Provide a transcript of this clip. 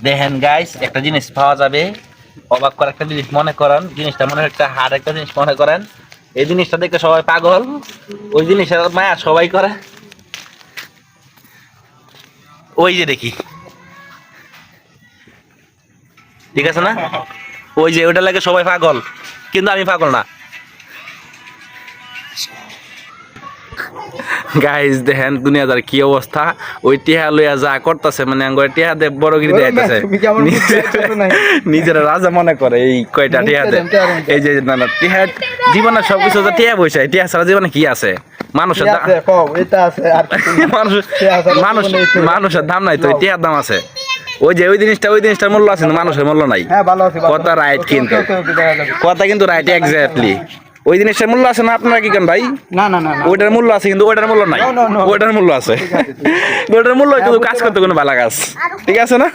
দেখেন গাইস, একটা জিনিস পাওয়া যাবে, অবাক করা একটা জিনিস মনে করেন, জিনিসটা মনে হয় একটা হার্ড একটা জিনিস মনে করেন। এই জিনিসটা দেখে সবাই পাগল, ওই জিনিসের মায়া সবাই করে। ওই যে দেখি, ঠিক আছে না? ওই যে ওইটা লাগে সবাই পাগল, কিন্তু আমি পাগল না। গাইস দেখেন দুনিয়াদার কি অবস্থা, ওই টিহা লইয়া যা করতেছে, মানে আঙ্গুর টিহা দে বড়গিরি দেখাইতেছে, নিজের রাজা মনে করে এই কয়টা টিহা দে। এই যে না না টিহা জীবনে সবকিছু তো টিহা বইছে, টিহা ছাড়া জীবনে কি আছে? মানুষের মানুষের দাম নাই তো, টিহার দাম আছে। ওই যে ওই জিনিসটার মূল্য আছে, কিন্তু মানুষের মূল্য নাই। কথা রাইট, কিন্তু কথা কিন্তু রাইট এক্স্যাক্টলি। ওই জিনিসটার মূল্য আছে না, আপনারা কি কেন ভাই? না না না ওইটার মূল্য আছে, কিন্তু ওইটার মূল্য নাই। ওইটার মূল্য আছে, ওইটার মূল্য কিন্তু কাজ করতে কোনো ভালো কাজ, ঠিক আছে না?